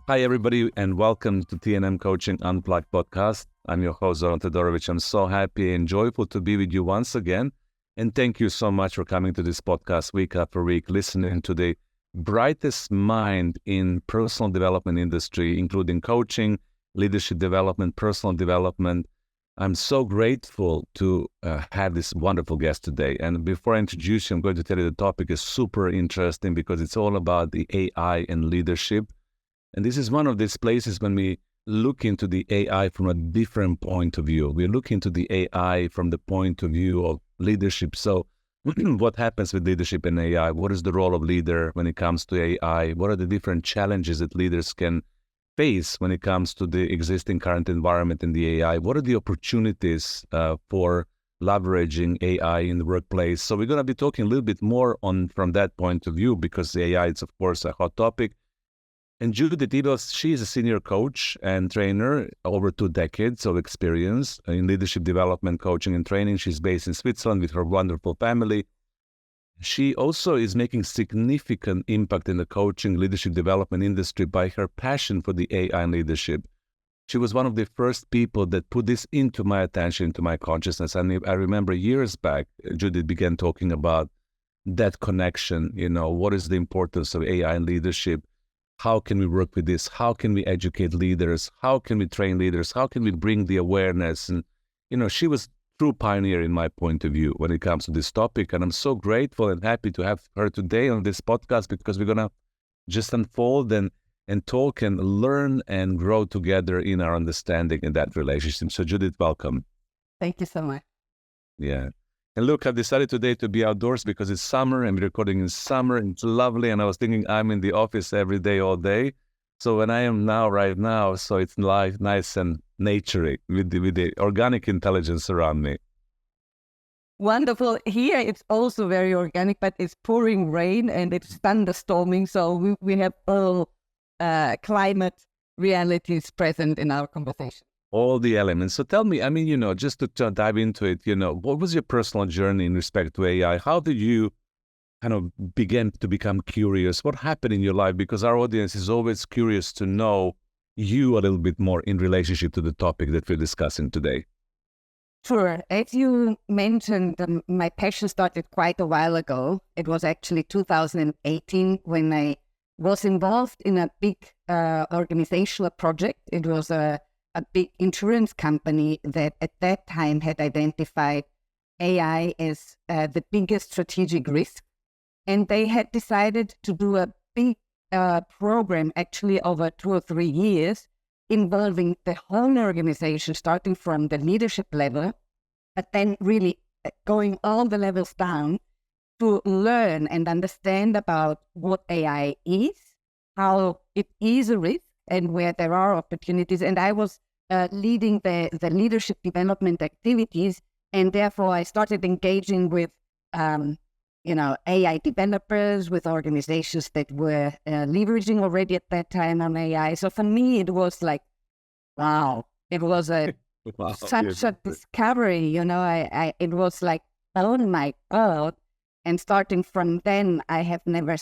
Hi, everybody, and welcome to TNMCoaching Unplugged podcast. I'm your host, Zoran Todorovic. I'm so happy and joyful to be with you once again. And thank you so much for coming to this podcast week after week, listening to the brightest mind in personal development industry, including coaching, leadership development, personal development. I'm so grateful to have this wonderful guest today. And before I introduce you, I'm going to tell you the topic is super interesting because it's all about the AI and leadership. And this is one of these places when we look into the AI from a different point of view. We look into the AI from the point of view of leadership. So what happens with leadership and AI? What is the role of leader when it comes to AI? What are the different challenges that leaders can face when it comes to the existing current environment in the AI? What are the opportunities for leveraging AI in the workplace? So we're going to be talking a little bit more from that point of view because the AI is, of course, a hot topic. And Judith Eberl, she is a senior coach and trainer, over 2 decades of experience in leadership development, coaching, and training. She's based in Switzerland with her wonderful family. She also is making significant impact in the coaching, leadership development industry by her passion for the AI and leadership. She was one of the first people that put this into my attention, into my consciousness. And I remember years back, Judith began talking about that connection. What is the importance of AI and leadership? How can we work with this? How can we educate leaders? How can we train leaders? How can we bring the awareness? And, she was true pioneer in my point of view when it comes to this topic. And I'm so grateful and happy to have her today on this podcast because we're going to just unfold and talk and learn and grow together in our understanding in that relationship. So Judith, welcome. Thank you so much. Yeah. And look, I've decided today to be outdoors because it's summer and we're recording in summer and it's lovely. And I was thinking I'm in the office every day, all day. So when I am right now, so it's nice and naturey with the organic intelligence around me. Wonderful. Here it's also very organic, but it's pouring rain and it's thunderstorming. So we have all climate realities present in our conversation. All the elements. So tell me, just to dive into it, what was your personal journey in respect to AI? How did you kind of begin to become curious? What happened in your life? Because our audience is always curious to know you a little bit more in relationship to the topic that we're discussing today. Sure. As you mentioned, my passion started quite a while ago. It was actually 2018 when I was involved in a big organizational project. It was a big insurance company that at that time had identified AI as the biggest strategic risk. And they had decided to do a big program actually over 2 or 3 years involving the whole organization, starting from the leadership level, but then really going all the levels down to learn and understand about what AI is, how it is a risk, and where there are opportunities. And I was leading the leadership development activities, and therefore I started engaging with, AI developers, with organizations that were leveraging already at that time on AI. So for me, it was like, wow, it was such a discovery. It was like, oh my God. And starting from then, I have never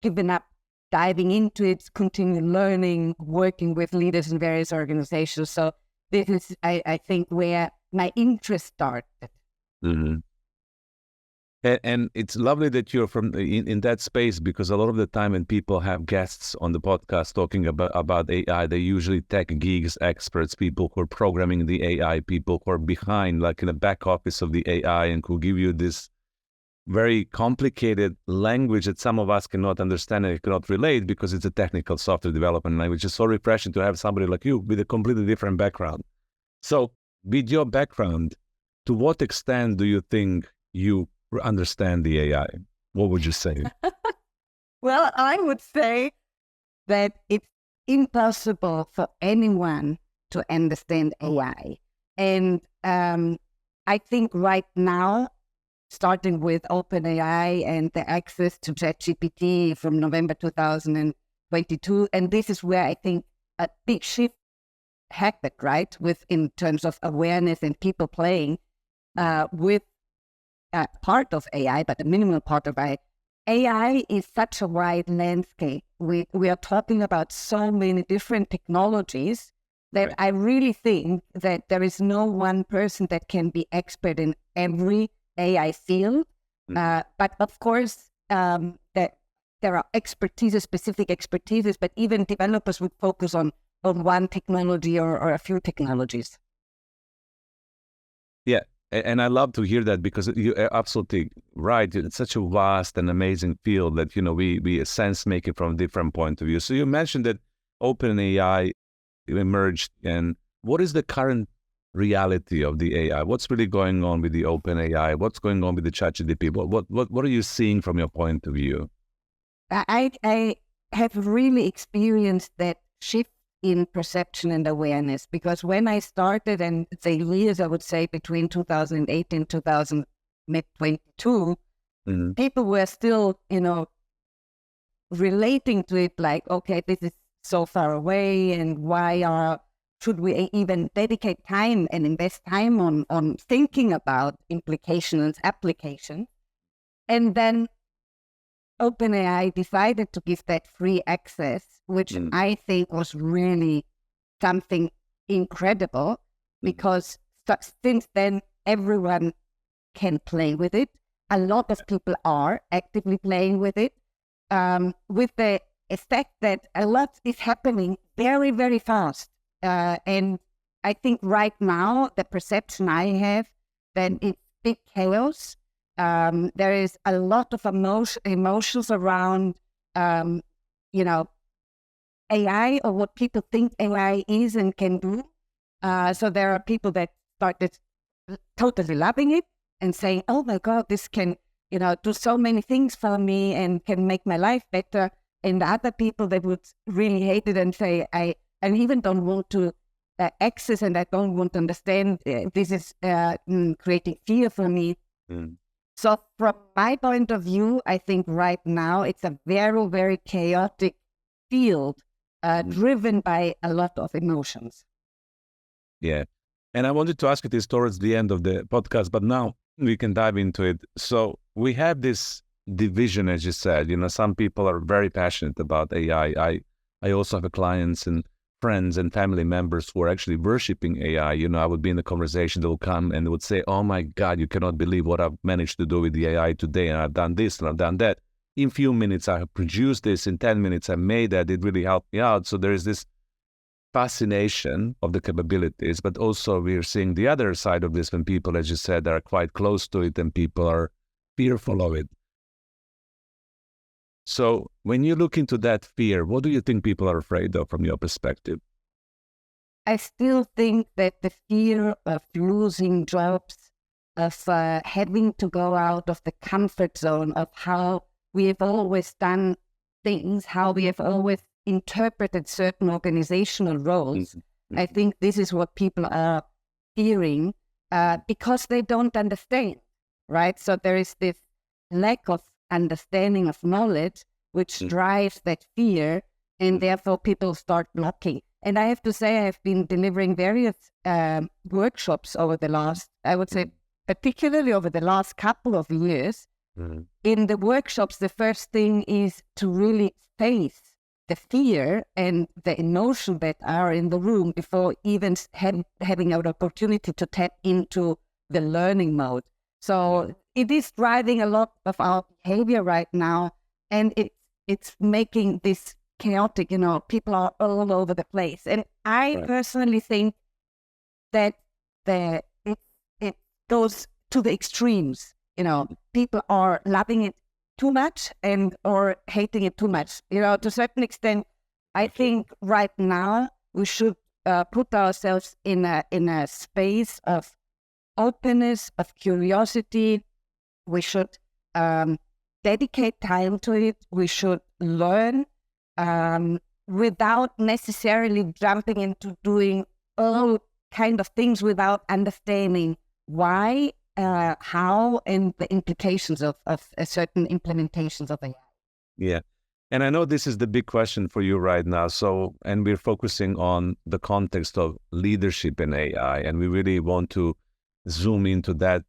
given up diving into it, continue learning, working with leaders in various organizations. So this is, I think, where my interest started. Mm-hmm. And it's lovely that you're in that space, because a lot of the time when people have guests on the podcast talking about AI, they usually tech geeks, experts, people who are programming the AI, people who are behind, like in the back office of the AI, and who give you this very complicated language that some of us cannot understand and cannot relate because it's a technical software development language. It's so refreshing to have somebody like you with a completely different background. So with your background, to what extent do you think you understand the AI? What would you say? Well, I would say that it's impossible for anyone to understand AI. And I think right now, starting with OpenAI and the access to ChatGPT from November 2022. And this is where I think a big shift happened, right? In terms of awareness and people playing with part of AI, but a minimal part of AI. AI is such a wide landscape. We are talking about so many different technologies that I really think that there is no one person that can be expert in every AI field. But of course, that there are specific expertises, but even developers would focus on one technology or a few technologies. Yeah, and I love to hear that, because you're absolutely right. It's such a vast and amazing field that, we sense make it from a different point of view. So you mentioned that OpenAI emerged, and what is the current reality of the AI? What's really going on with the OpenAI? What's going on with the ChatGPT? What are you seeing from your point of view? I have really experienced that shift in perception and awareness, because when I started, and the years I would say between 2008 and 2022, people were still, relating to it like, okay, this is so far away, and should we even dedicate time and invest time on thinking about implications, application? And then OpenAI decided to give that free access, which I think was really something incredible, because since then everyone can play with it. A lot of people are actively playing with it, with the effect that a lot is happening very, very fast. And I think right now the perception I have that it's big chaos. There is a lot of emotions around, AI, or what people think AI is and can do. So there are people that started totally loving it and saying, oh my God, this can, do so many things for me and can make my life better. And other people that would really hate it and say, I even don't want to access, and I don't want to understand. This is creating fear for me. So from my point of view, I think right now it's a very, very chaotic field, driven by a lot of emotions. Yeah. And I wanted to ask you this towards the end of the podcast, but now we can dive into it. So we have this division, as you said. Some people are very passionate about AI. I also have clients and friends and family members who are actually worshiping AI. I would be in a conversation, they will come and they would say, oh my God, you cannot believe what I've managed to do with the AI today. And I've done this and I've done that. In few minutes, I have produced this. In 10 minutes, I made that. It really helped me out. So there is this fascination of the capabilities, but also we're seeing the other side of this when people, as you said, are quite close to it and people are fearful of it. So when you look into that fear, what do you think people are afraid of from your perspective? I still think that the fear of losing jobs, of having to go out of the comfort zone of how we have always done things, how we have always interpreted certain organizational roles. I think this is what people are fearing, because they don't understand, right? So there is this lack of understanding of knowledge, which drives that fear, and therefore people start blocking. And I have to say, I have been delivering various workshops over the last, I would say, particularly over the last couple of years. In the workshops, the first thing is to really face the fear and the emotion that are in the room before even having an opportunity to tap into the learning mode. So it is driving a lot of our behavior right now, and it's making this chaotic. People are all over the place, and I personally think that it goes to the extremes. People are loving it too much or hating it too much. To a certain extent, I think right now we should put ourselves in a space of openness, of curiosity. We should dedicate time to it. We should learn without necessarily jumping into doing all kind of things without understanding why, how, and the implications of certain implementations of AI. Yeah. And I know this is the big question for you right now. So, and we're focusing on the context of leadership in AI, and we really want to zoom into that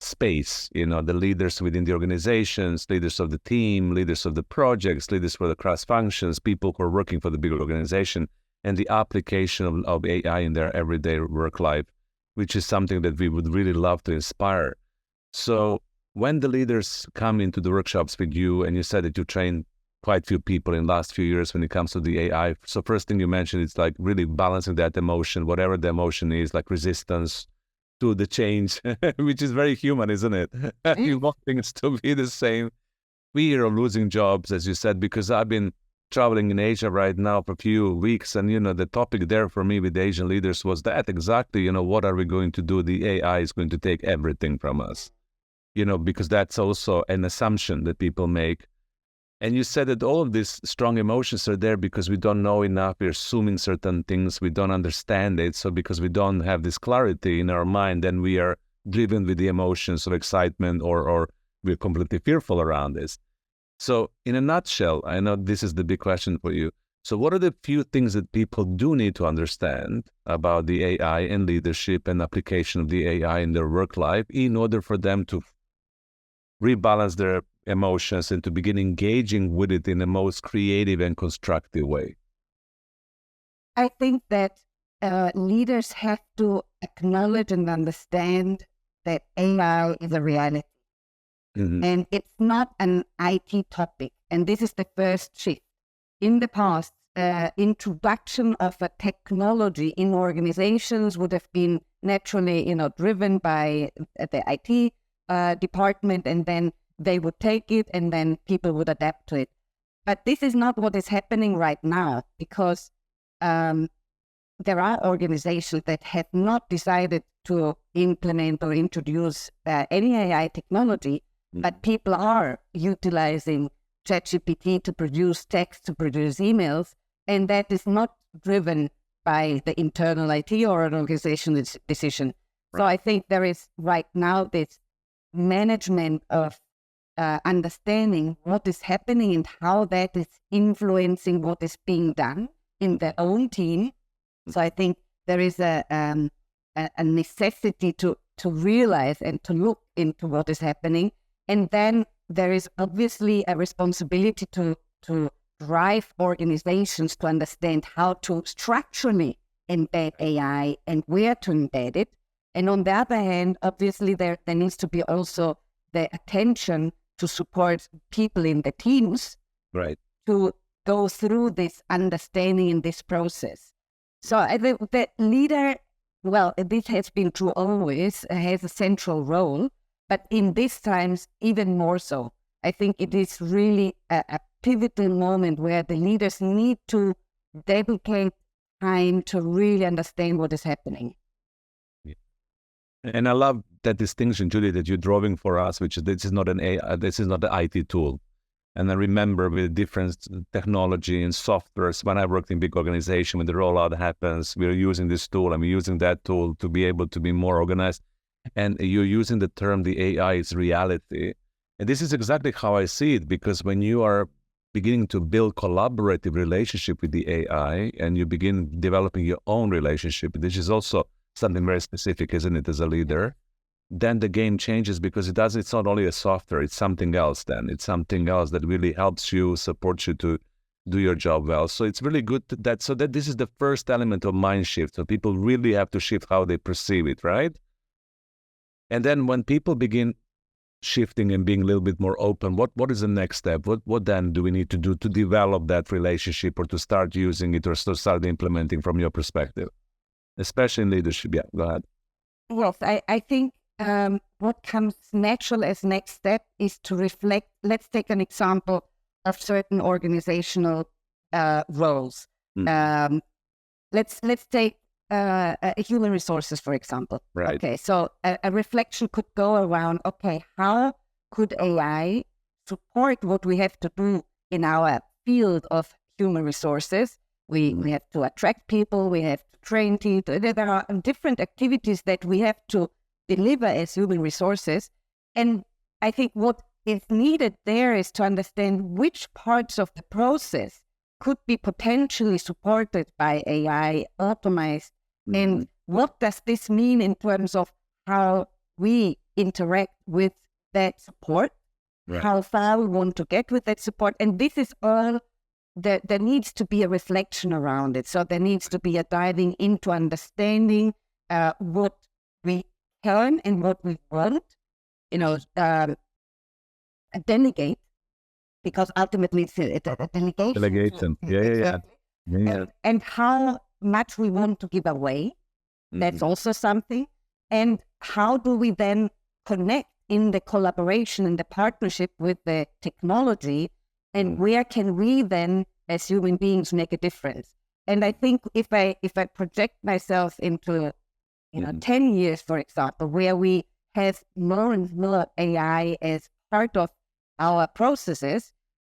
space, the leaders within the organizations, leaders of the team, leaders of the projects, leaders for the cross functions, people who are working for the big organization, and the application of AI in their everyday work life, which is something that we would really love to inspire. So when the leaders come into the workshops with you, and you said that you trained quite few people in the last few years when it comes to the AI. So first thing you mentioned, it's like really balancing that emotion, whatever the emotion is, like resistance to the change, which is very human, isn't it? You want things to be the same. Fear of losing jobs, as you said, because I've been traveling in Asia right now for a few weeks, and the topic there for me with the Asian leaders was that exactly, what are we going to do? The AI is going to take everything from us, because that's also an assumption that people make. And you said that all of these strong emotions are there because we don't know enough. We're assuming certain things. We don't understand it. So because we don't have this clarity in our mind, then we are driven with the emotions of excitement or we're completely fearful around this. So in a nutshell, I know this is the big question for you. So what are the few things that people do need to understand about the AI and leadership and application of the AI in their work life in order for them to rebalance their emotions and to begin engaging with it in the most creative and constructive way? I think that leaders have to acknowledge and understand that AI is a reality. Mm-hmm. And it's not an IT topic. And this is the first shift. In the past, introduction of a technology in organizations would have been naturally, driven by the IT department, and then they would take it and then people would adapt to it. But this is not what is happening right now, because there are organizations that have not decided to implement or introduce any AI technology, but people are utilizing ChatGPT to produce text, to produce emails, and that is not driven by the internal IT or an organizational decision. Right. So I think there is right now this management of understanding what is happening and how that is influencing what is being done in their own team. So I think there is a necessity to realize and to look into what is happening. And then there is obviously a responsibility to drive organizations to understand how to structurally embed AI and where to embed it. And on the other hand, obviously there needs to be also the attention to support people in the teams, right, to go through this understanding in this process. So I think the leader, well, this has been true always, has a central role, but in these times, even more so. I think it is really a pivotal moment where the leaders need to dedicate time to really understand what is happening. Yeah. And I love that distinction, Judy, that you're drawing for us, which is this is not an AI, this is not an IT tool. And I remember with different technology and softwares, when I worked in big organization, when the rollout happens, we're using this tool and we're using that tool to be able to be more organized. And you're using the term, the AI is reality. And this is exactly how I see it, because when you are beginning to build collaborative relationship with the AI and you begin developing your own relationship, this is also something very specific, isn't it, as a leader? Then the game changes, because it's not only a software, it's something else then. It's something else that really helps you, supports you to do your job well. So it's really good that this is the first element of mind shift. So people really have to shift how they perceive it, right? And then when people begin shifting and being a little bit more open, what is the next step? What then do we need to do to develop that relationship, or to start using it, or to start implementing from your perspective, especially in leadership? Yeah, go ahead. Yes, I think what comes natural as next step is to reflect. Let's take an example of certain organizational roles. Mm. Let's take human resources, for example. Right. Okay, so a reflection could go around, okay, how could AI support what we have to do in our field of human resources? We have to attract people, we have to train people. There are different activities that we have to deliver as human resources. And I think what is needed there is to understand which parts of the process could be potentially supported by AI, optimized. Mm-hmm. And what does this mean in terms of how we interact with that support, how far we want to get with that support. And this is all, there needs to be a reflection around it. So there needs to be a diving into understanding what we can and what we want, delegate, because ultimately it's a delegation. Delegation. Yeah. And how much we want to give away. That's also something. And how do we then connect in the collaboration and the partnership with the technology, and where can we then, as human beings, make a difference? And I think if I project myself into 10 years, for example, where we have more and more AI as part of our processes,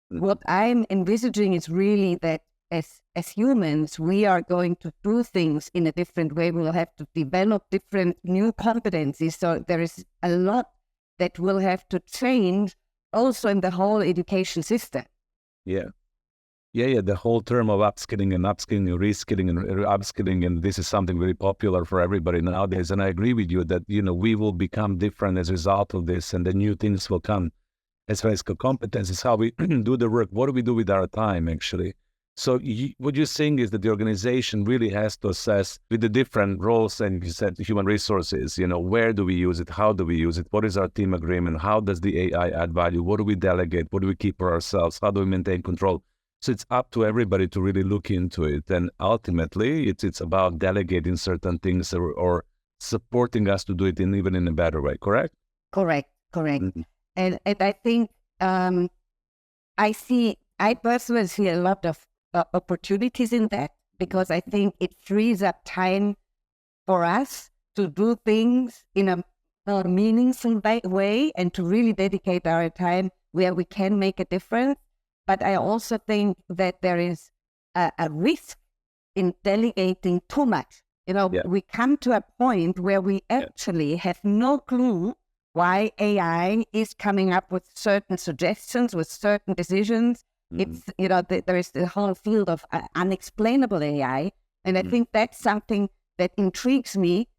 what I'm envisaging is really that as humans, we are going to do things in a different way. We'll have to develop different new competencies. So there is a lot that will have to change also in the whole education system. Yeah. The whole term of upskilling and reskilling and upskilling, and this is something very popular for everybody nowadays. And I agree with you that, we will become different as a result of this, and the new things will come as far as competencies, how we do the work. What do we do with our time, actually? So what you're saying is that the organization really has to assess with the different roles, and you said human resources, where do we use it? How do we use it? What is our team agreement? How does the AI add value? What do we delegate? What do we keep for ourselves? How do we maintain control? So it's up to everybody to really look into it. And ultimately, it's about delegating certain things or supporting us to do it even in a better way, correct? Correct. Mm-hmm. And I think I personally see a lot of opportunities in that, because I think it frees up time for us to do things in a more meaningful way and to really dedicate our time where we can make a difference. But I also think that there is a risk in delegating too much. We come to a point where we actually have no clue why AI is coming up with certain suggestions, with certain decisions. It's, there is the whole field of unexplainable AI. And I think that's something that intrigues me,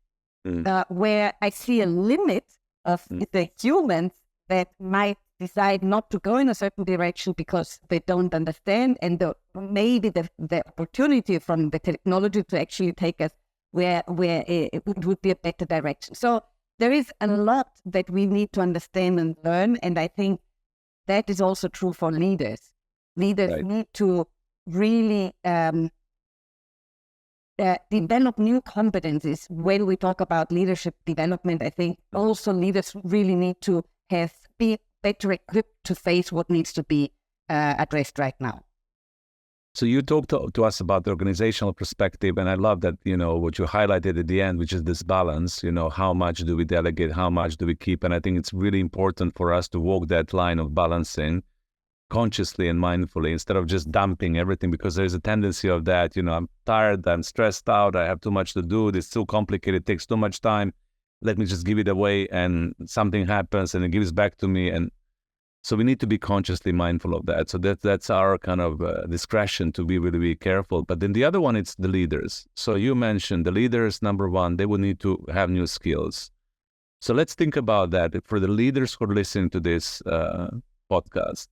where I see a limit of the humans that might decide not to go in a certain direction because they don't understand, and maybe the opportunity from the technology to actually take us where it would be a better direction. So there is a lot that we need to understand and learn, and I think that is also true for leaders. Leaders need to really develop new competencies. When we talk about leadership development, I think also leaders really need to be better equipped to face what needs to be addressed right now. So you talked to us about the organizational perspective, and I love that, what you highlighted at the end, which is this balance, how much do we delegate, how much do we keep? And I think it's really important for us to walk that line of balancing consciously and mindfully, instead of just dumping everything, because there's a tendency of that, I'm tired, I'm stressed out, I have too much to do, it's too complicated, it takes too much time, let me just give it away, and something happens and it gives back to me. And so we need to be consciously mindful of that. So that's our kind of discretion to be really careful. But then the other one, it's the leaders. So you mentioned the leaders, number one, they will need to have new skills. So let's think about that. For the leaders who are listening to this podcast,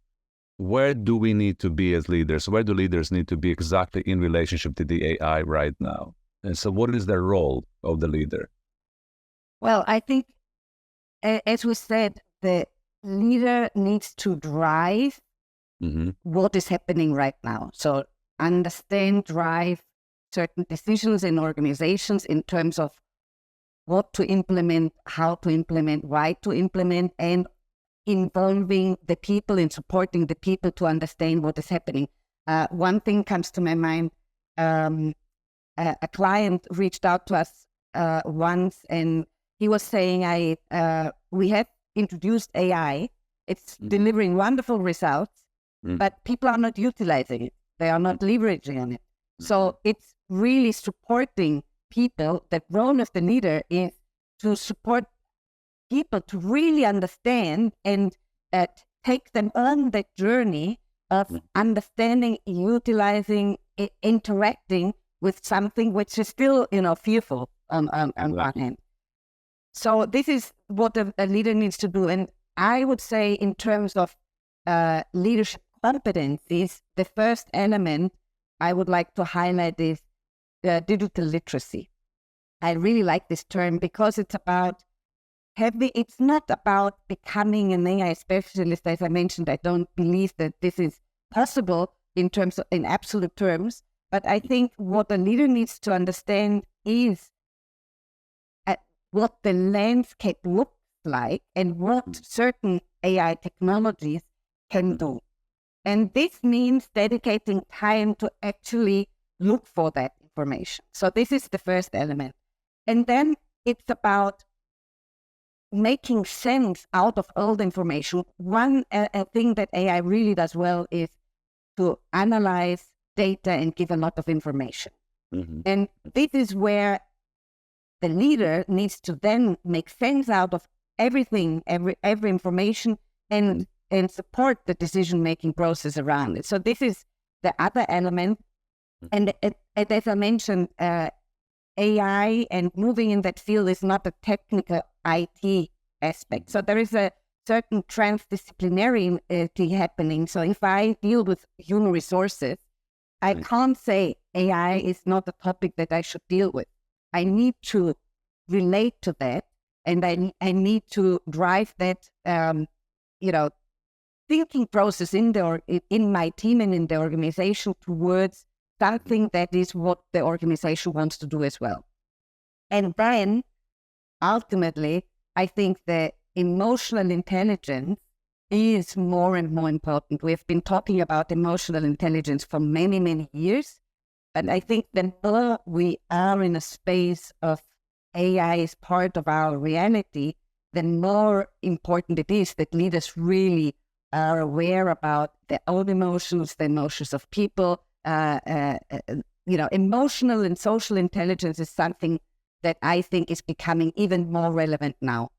where do we need to be as leaders? Where do leaders need to be exactly in relationship to the AI right now? And so what is the role of the leader? Well, I think, as we said, the leader needs to drive what is happening right now. So understand, drive certain decisions in organizations in terms of what to implement, how to implement, why to implement, and involving the people and supporting the people to understand what is happening. One thing comes to my mind. A client reached out to us once, and he was saying, we have introduced AI. It's delivering wonderful results, but people are not utilizing it. They are not leveraging on it. So it's really supporting people. The role of the leader is to support people to really understand and take them on that journey of understanding, utilizing, interacting with something which is still, fearful on one hand. So this is what a leader needs to do. And I would say in terms of leadership competencies, the first element I would like to highlight is digital literacy. I really like this term because it's about it's not about becoming an AI specialist. As I mentioned, I don't believe that this is possible in absolute terms. But I think what a leader needs to understand is what the landscape looks like and what certain AI technologies can do. And this means dedicating time to actually look for that information. So this is the first element. And then it's about making sense out of all the information. One thing that AI really does well is to analyze data and give a lot of information. Mm-hmm. And this is where the leader needs to then make sense out of everything, every information, and support the decision-making process around it. So this is the other element. And as I mentioned, AI and moving in that field is not a technical IT aspect. So there is a certain transdisciplinarity happening. So if I deal with human resources, I can't say AI is not a topic that I should deal with. I need to relate to that, and I need to drive that, thinking process in my team and in the organization towards something that is what the organization wants to do as well. And then, ultimately, I think that emotional intelligence is more and more important. We've been talking about emotional intelligence for many, many years. And I think the more we are in a space of AI as part of our reality, the more important it is that leaders really are aware about their own emotions, the emotions of people. Emotional and social intelligence is something that I think is becoming even more relevant now.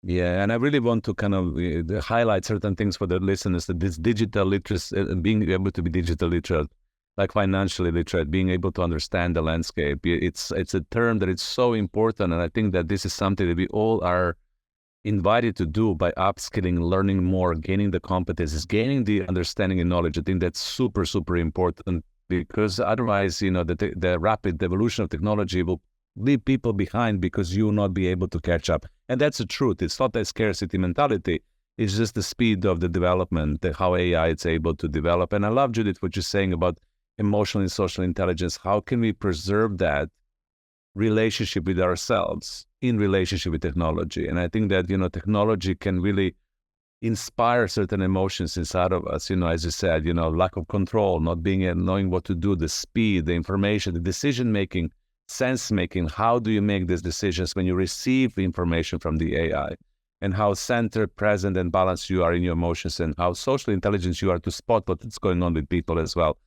Yeah, and I really want to kind of highlight certain things for the listeners, that this digital literacy, being able to be digital literate, like financially literate, being able to understand the landscape. It's a term that is so important, and I think that this is something that we all are invited to do by upskilling, learning more, gaining the competencies, gaining the understanding and knowledge. I think that's super, super important, because otherwise, the rapid evolution of technology will leave people behind because you will not be able to catch up. And that's the truth. It's not a scarcity mentality. It's just the speed of the development, how AI is able to develop. And I love, Judith, what you're saying about emotional and social intelligence. How can we preserve that relationship with ourselves in relationship with technology? And I think that, technology can really inspire certain emotions inside of us, as you said, lack of control, not knowing what to do, the speed, the information, the decision-making, sense-making. How do you make these decisions when you receive information from the AI? And how centered, present, and balanced you are in your emotions, and how social intelligence you are to spot what's going on with people as well.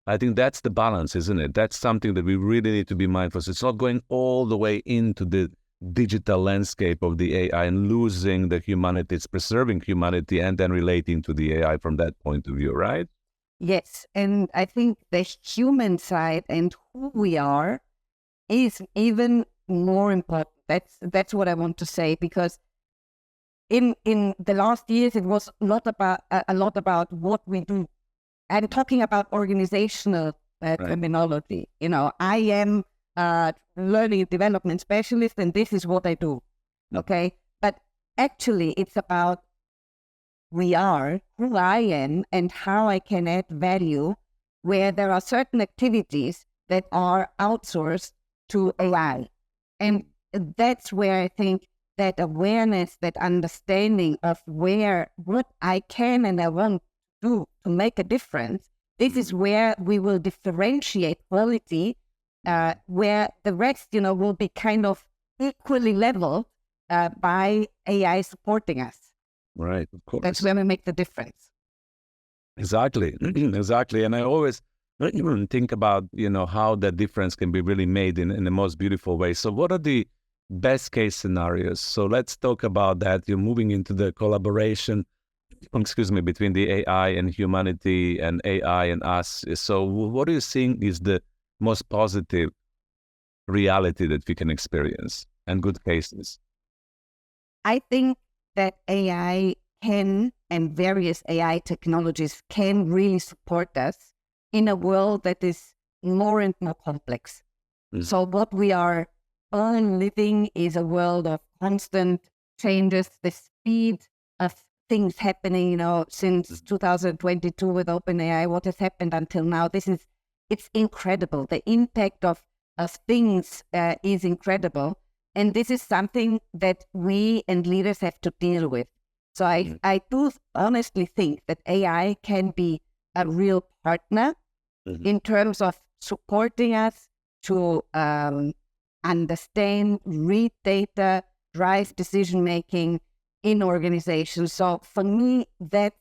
I think that's the balance, isn't it? That's something that we really need to be mindful. So it's not going all the way into the digital landscape of the AI and losing the humanity. It's preserving humanity and then relating to the AI from that point of view, right? Yes. And I think the human side and who we are is even more important. That's what I want to say, because in the last years, it was a lot about what we do. I'm talking about organizational terminology. I am a learning and development specialist, and this is what I do. Okay, but actually, it's about who I am, and how I can add value, where there are certain activities that are outsourced to AI. And that's where I think that awareness, that understanding of what I can and I want to do to make a difference, this is where we will differentiate quality, where the rest, will be kind of equally leveled by AI supporting us. Right, of course. That's where we make the difference. Exactly, exactly. And I always think about, how that difference can be really made in the most beautiful way. So what are the best case scenarios? So let's talk about that. You're moving into the collaboration, between the AI and humanity, and AI and us. So what are you seeing is the most positive reality that we can experience, and good cases? I think that AI can, and various AI technologies can really support us in a world that is more and more complex. So what we are all living is a world of constant changes, the speed of things happening, since 2022 with OpenAI, what has happened until now. It's incredible. The impact of things is incredible. And this is something that we and leaders have to deal with. So I do honestly think that AI can be a real partner in terms of supporting us to understand, read data, drive decision-making in organizations. So for me, that's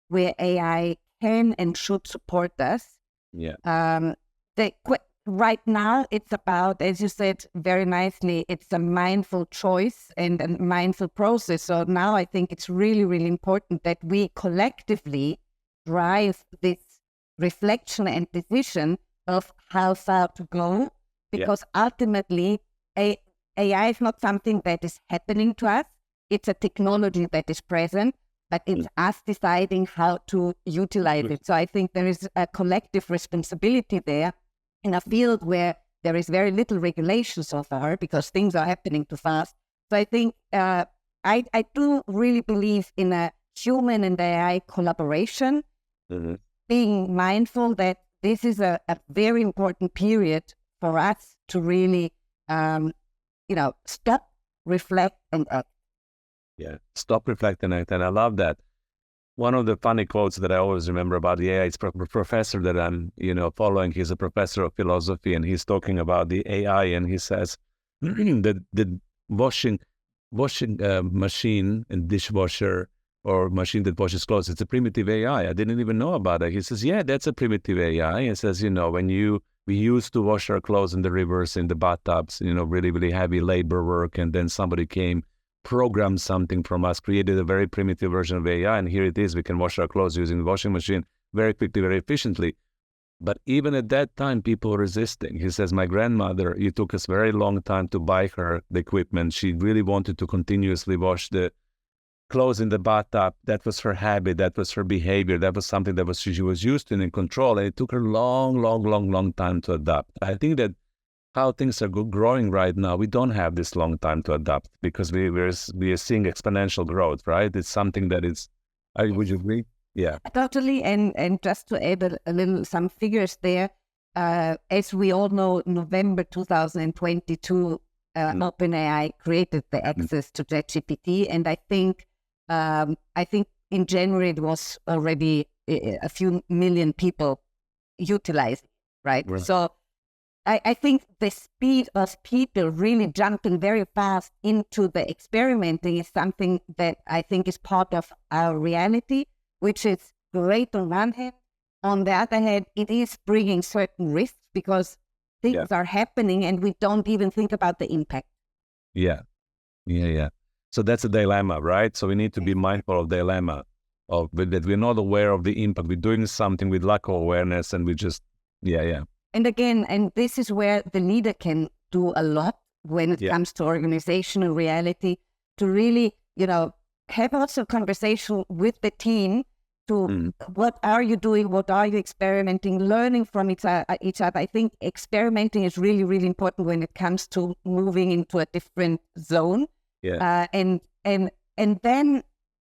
where AI can and should support us. Right now, it's about, as you said very nicely, it's a mindful choice and a mindful process. So now I think it's really, really important that we collectively drive this reflection and decision of how far to go, because ultimately AI is not something that is happening to us. It's a technology that is present, but it's us deciding how to utilize it. So I think there is a collective responsibility there in a field where there is very little regulation so far because things are happening too fast. So I think I do really believe in a human and AI collaboration, being mindful that this is a very important period for us to really, stop, reflect, and act. Yeah, stop, reflect, and act. And I love that. One of the funny quotes that I always remember about the AI is a professor that I'm, following. He's a professor of philosophy, and he's talking about the AI, and he says that the washing machine and dishwasher or machine that washes clothes, it's a primitive AI. I didn't even know about it. He says, yeah, that's a primitive AI. He says, when we used to wash our clothes in the rivers, in the bathtubs, really, really heavy labor work, and then somebody came, programmed something from us, created a very primitive version of AI, and here it is. We can wash our clothes using the washing machine very quickly, very efficiently. But even at that time, people were resisting. He says, my grandmother, it took us a very long time to buy her the equipment. She really wanted to continuously wash the clothes in the bathtub. That was her habit. That was her behavior. That was something that she was used to and in control. And it took her long time to adapt. I think that how things are growing right now, we don't have this long time to adapt because we are seeing exponential growth, right? It's something that is, would you agree? Yeah. Totally. And just to add some figures there, as we all know, November 2022, OpenAI created the access to ChatGPT. And I think in January, it was already a few million people utilizing, right? So I think the speed of people really jumping very fast into the experimenting is something that I think is part of our reality, which is great on one hand. On the other hand, it is bringing certain risks because things are happening and we don't even think about the impact. Yeah. So that's a dilemma, right? So we need to be mindful of the dilemma of that we're not aware of the impact. We're doing something with lack of awareness and we just, And again, and this is where the leader can do a lot when it comes to organizational reality, to really, have also a conversation with the team to what are you doing, what are you experimenting, learning from each other. I think experimenting is really, really important when it comes to moving into a different zone. And then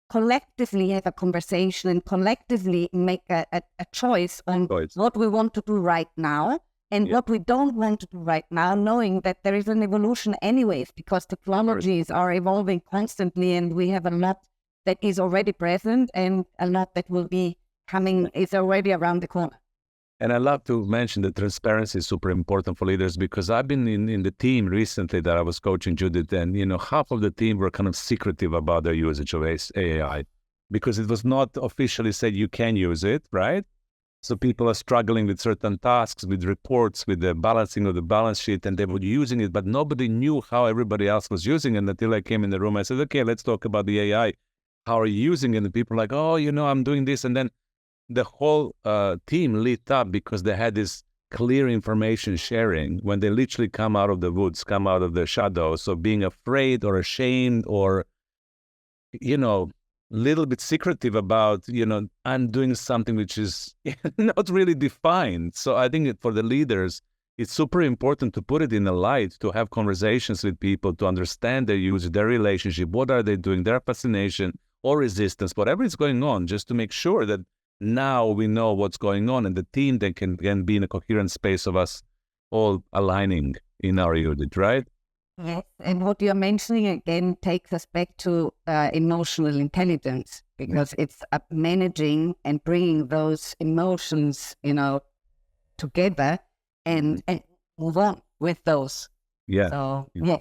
collectively have a conversation and collectively make a choice on what we want to do right now and what we don't want to do right now, knowing that there is an evolution anyways, because technologies are evolving constantly and we have a lot that is already present and a lot that will be coming, is already around the corner. And I love to mention that transparency is super important for leaders because I've been in the team recently that I was coaching Judith, and half of the team were kind of secretive about their usage of AI because it was not officially said you can use it, right? So people are struggling with certain tasks, with reports, with the balancing of the balance sheet, and they were using it, but nobody knew how everybody else was using it until I came in the room. I said, okay, let's talk about the AI. How are you using it? And people are like, oh, I'm doing this. And then the whole team lit up because they had this clear information sharing when they literally come out of the woods, come out of the shadows. So being afraid or ashamed or little bit secretive about, I'm doing something which is not really defined. So I think for the leaders, it's super important to put it in the light, to have conversations with people, to understand their use, their relationship, what are they doing, their fascination or resistance, whatever is going on, just to make sure that now we know what's going on and the team that can be in a coherent space of us all aligning in our unit, right? Yes, and what you're mentioning again takes us back to emotional intelligence, because it's managing and bringing those emotions, together and move on with those. Yeah. So, yes.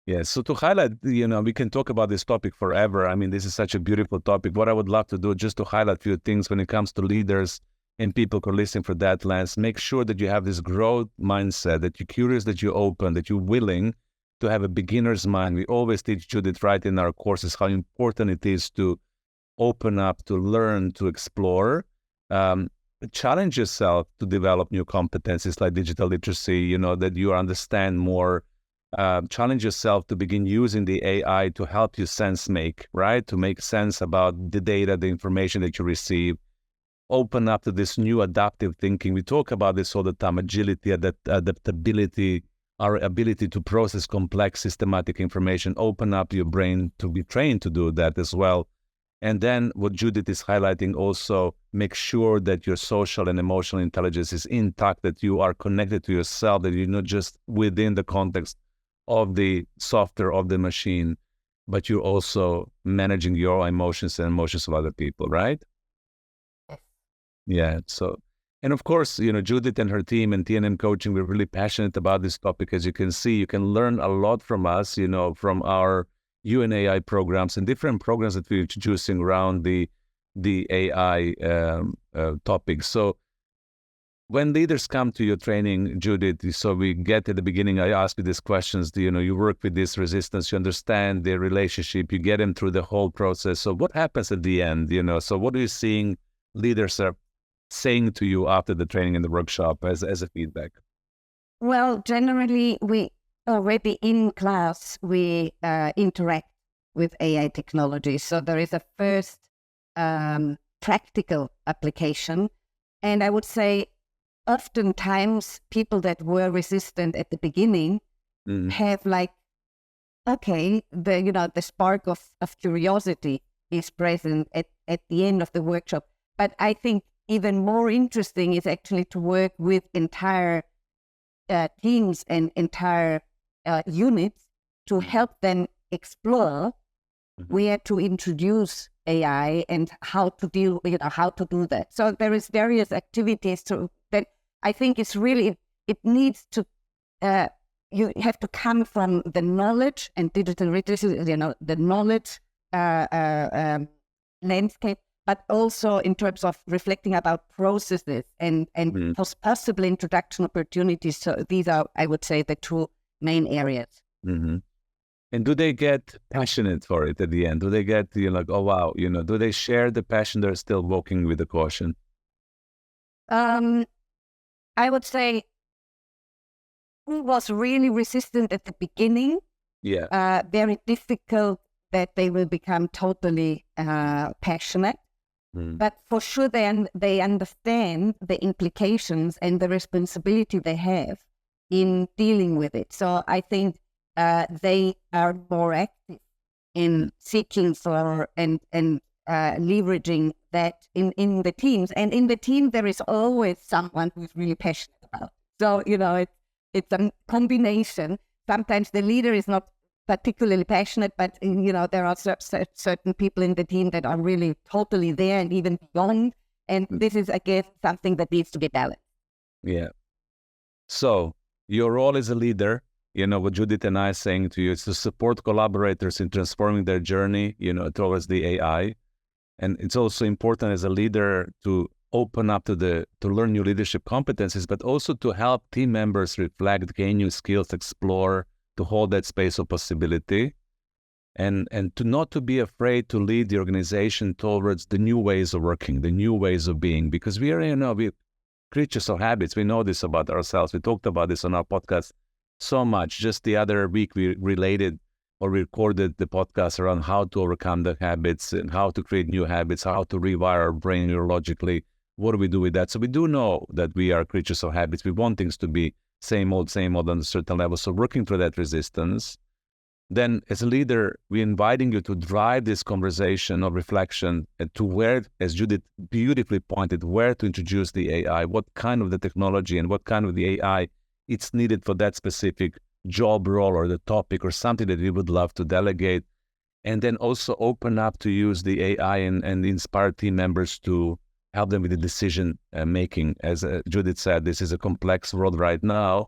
Yeah. So to highlight, we can talk about this topic forever. I mean, this is such a beautiful topic. What I would love to do, just to highlight a few things when it comes to leaders and people who are listening for that lens, make sure that you have this growth mindset, that you're curious, that you're open, that you're willing to have a beginner's mind. We always teach Judith, right, in our courses, how important it is to open up, to learn, to explore, challenge yourself to develop new competencies like digital literacy, that you understand more, challenge yourself to begin using the AI to help you sense make, right? To make sense about the data, the information that you receive. Open up to this new adaptive thinking. We talk about this all the time, agility, adaptability, our ability to process complex systematic information. Open up your brain to be trained to do that as well. And then what Judith is highlighting also, make sure that your social and emotional intelligence is intact, that you are connected to yourself, that you're not just within the context of the software of the machine, but you're also managing your emotions and emotions of other people, right? Yeah. So, and of course, Judith and her team and TNMCoaching, we're really passionate about this topic. As you can see, you can learn a lot from us, from our UNAI programs and different programs that we're introducing around the AI topics. So when leaders come to your training, Judith, so we get at the beginning, I ask you these questions, you work with this resistance, you understand their relationship, you get them through the whole process. So what happens at the end, so what are you seeing leaders are saying to you after the training and the workshop as a feedback? Well, generally, we already in class, we interact with AI technology. So there is a first practical application. And I would say oftentimes people that were resistant at the beginning have okay, the spark of curiosity is present at the end of the workshop. But I think even more interesting is actually to work with entire teams and entire units to help them explore where to introduce AI and how to deal, how to do that. So there is various activities that I think is really, it needs to, you have to come from the knowledge and digital literacy, the knowledge landscape, but also in terms of reflecting about processes and possible introduction opportunities. So these are, I would say, the two main areas. And do they get passionate for it at the end? Do they get, oh, wow, do they share the passion? They're still walking with the caution? I would say who was really resistant at the beginning. Yeah. Very difficult that they will become totally passionate. But for sure, they understand the implications and the responsibility they have in dealing with it. So I think they are more active in seeking for and leveraging that in the teams. And in the team, there is always someone who's really passionate about it. So, it's a combination. Sometimes the leader is not particularly passionate, but, there are certain people in the team that are really totally there and even beyond. And this is, again, something that needs to be balanced. Yeah. So your role as a leader, what Judith and I are saying to you, is to support collaborators in transforming their journey, towards the AI. And it's also important as a leader to open up to learn new leadership competencies, but also to help team members reflect, gain new skills, explore, to hold that space of possibility, and to not to be afraid to lead the organization towards the new ways of working, the new ways of being, because we are, we creatures of habits. We know this about ourselves. We talked about this on our podcast so much. Just the other week, we related or we recorded the podcast around how to overcome the habits and how to create new habits, how to rewire our brain neurologically. What do we do with that? So we do know that we are creatures of habits. We want things to be same old on a certain level. So working through that resistance, then as a leader, we're inviting you to drive this conversation of reflection to where, as Judith beautifully pointed, where to introduce the AI, what kind of the technology and what kind of the AI it's needed for that specific job role or the topic or something that we would love to delegate. And then also open up to use the AI and inspire team members to help them with the decision making. As Judith said, this is a complex world right now.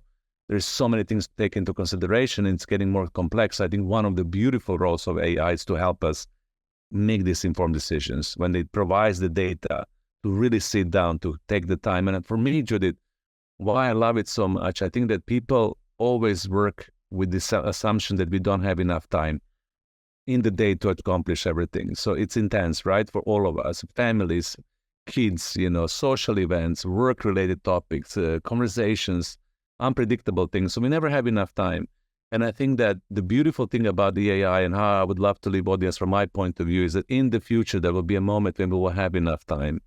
There's so many things to take into consideration, and it's getting more complex. I think one of the beautiful roles of AI is to help us make these informed decisions when it provides the data to really sit down, to take the time. And for me, Judith, why I love it so much, I think that people always work with this assumption that we don't have enough time in the day to accomplish everything. So it's intense, right? For all of us, families, kids, social events, work-related topics, conversations, unpredictable things. So we never have enough time. And I think that the beautiful thing about the AI and how I would love to leave audience from my point of view is that in the future, there will be a moment when we will have enough time,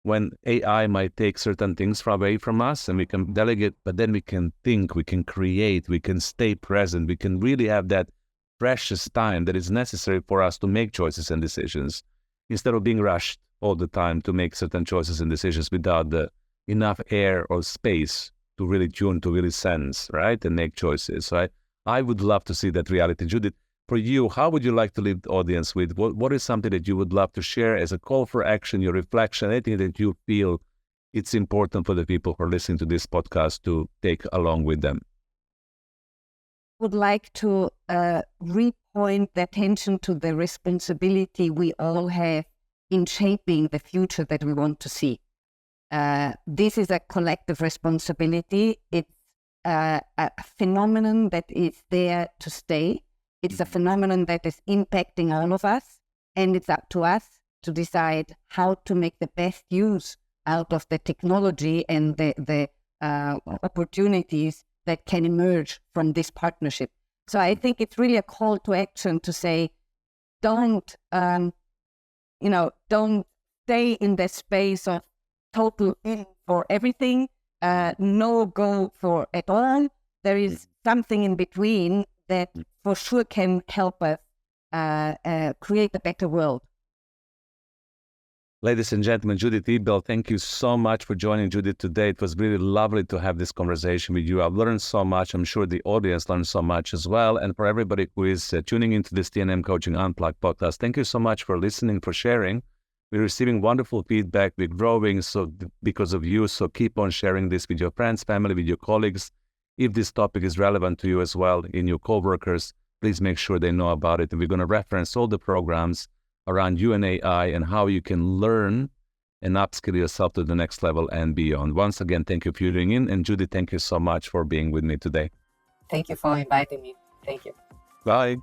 when AI might take certain things away from us and we can delegate, but then we can think, we can create, we can stay present, we can really have that precious time that is necessary for us to make choices and decisions instead of being rushed all the time to make certain choices and decisions without the enough air or space to really tune, to really sense, right, and make choices. So I would love to see that reality. Judith, for you, how would you like to leave the audience with? What is something that you would love to share as a call for action, your reflection, anything that you feel it's important for the people who are listening to this podcast to take along with them? Would like to repoint the attention to the responsibility we all have in shaping the future that we want to see. This is a collective responsibility. It's a phenomenon that is there to stay. It's a phenomenon that is impacting all of us, and it's up to us to decide how to make the best use out of the technology and the opportunities that can emerge from this partnership. So I think it's really a call to action to say, don't stay in the space of total in for everything, no go for at all. There is something in between that for sure can help us create a better world. Ladies and gentlemen, Judith Eberl, thank you so much for joining Judith today. It was really lovely to have this conversation with you. I've learned so much. I'm sure the audience learned so much as well. And for everybody who is tuning into this TNM Coaching Unplugged podcast, thank you so much for listening, for sharing. We're receiving wonderful feedback. We're growing because of you. So keep on sharing this with your friends, family, with your colleagues. If this topic is relevant to you as well, in your coworkers, please make sure they know about it. And we're going to reference all the programs around you and AI and how you can learn and upskill yourself to the next level and beyond. Once again, thank you for tuning in. And Judith, thank you so much for being with me today. Thank you for inviting me. Thank you. Bye.